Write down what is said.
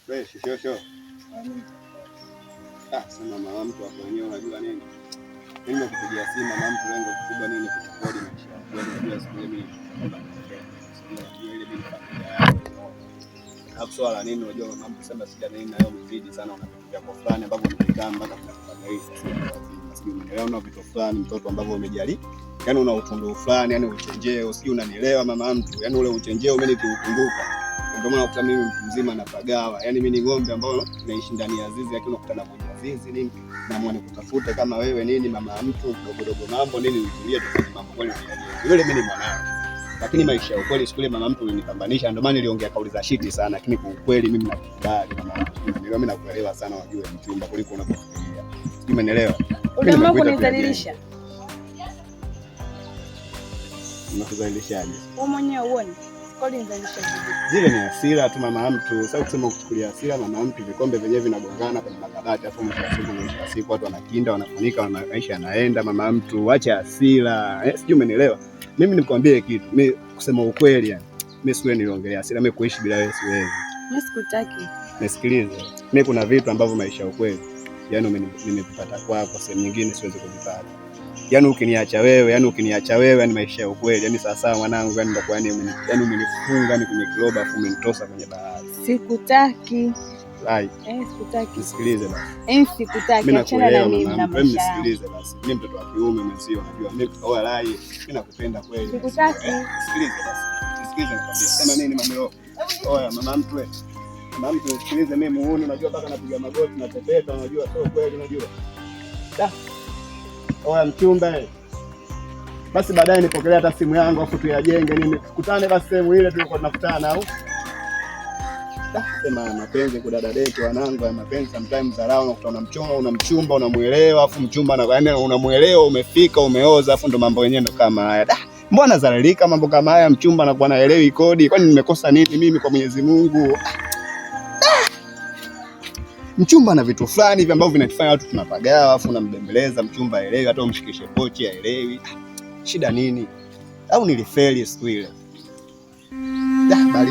Wewe shosho. Sema mama mtu hapo wenyewe unajua nini? Mimi nakupigia simu mama mtu lengo kubwa nini kurekodi maisha yangu. Unajua siku ile mimi hapo swala nini unajua mama mtu sema sija nini nayo mzidi sana unapitia kwa fulani ambapo umekaa mpaka tunafanya hivi. Sijui unaelewa vitu fulani mtoto ambavyo umejali. Yaani una utundu fulani, yani uchenjeo, sijui unanielewa mama mtu. Yaani ule uchenjeo mimi nikiukumbuka. Ndio maana ukuta mimi mtu mzima napagawa. Yaani mimi ni ng'ombe ambao naishi ndani ya zizi lakini unakutana kwenye zizi nini? Na mwana kutafuta kama wewe nini mama mtu dogo mambo nini nitulie tufanye mambo kweli ya yule mimi ni mwanao. Lakini maisha ya ukweli siku ile mama mtu ulinipambanisha ndio maana niliongea kauli za shiti sana lakini kwa ukweli mimi nakubali mama mtu. Mimi nakuelewa sana wajue mchumba kuliko unapofikiria. Sijui umeelewa? Unaamua kunidhalilisha. Unakudhalilishaje? Wewe mwenyewe uone. Zile ni hasira tu mama mtu. Sasa kusema kuchukulia hasira mama mtu, vikombe vyenyewe vinagongana kwenye makabati afu mwisho wa siku watu wanakinda wanafunika maisha yanaenda mama mtu. Acha hasira. Sijui umenielewa. Mimi nikwambie kitu. Mimi kusema ukweli yani. Mimi siwezi niongelea hasira. Mimi kuishi bila wewe siwezi. Mimi sikutaki. Nisikilize. Mimi kuna vitu ambavyo maisha ya ukweli. Yaani nimepata kwako sehemu nyingine siwezi kuvipata. Yaani ukiniacha wewe, yani maisha ya ukweli. Yaani sawa mwanangu, yani ndio yani umenifunga ni kwenye kiroba afu umenitosa kwenye bahari. Sikutaki. Lai. Sikutaki. Nisikilize basi. Sikutaki. Achana na mimi na maisha. Nisikilize basi. Mimi mtoto wa kiume mwenzio unajua. Mimi oa lai. Mimi nakupenda kweli. Sikutaki. Nisikilize basi. Nisikilize nikwambie. Sema nini mamilo? Oya mama mtu wewe. Mama mtu nisikilize mimi muone unajua mpaka napiga magoti na tepeta unajua sio kweli unajua. Oya mchumba. Basi baadaye nipokelea hata simu yangu afu tuyajenge nini. Kukutane basi sehemu ile tulikuwa tunakutana au. Sema mapenzi kudada date wanangu ya mapenzi sometimes dharau unakutana una mchumba unamuelewa afu mchumba na yaani unamuelewa umefika umeoza afu ndo mambo yenyewe ndo kama haya. Mbona zalilika mambo kama haya mchumba anakuwa naelewi kodi. Kwani nimekosa nini mimi kwa Mwenyezi Mungu? Mchumba na vitu fulani hivi ambavyo vinatufanya watu tunapagawa afu unambembeleza mchumba aelewi hata umshikishe pochi aelewi. Shida nini? Au nilifeli siku ile? Bali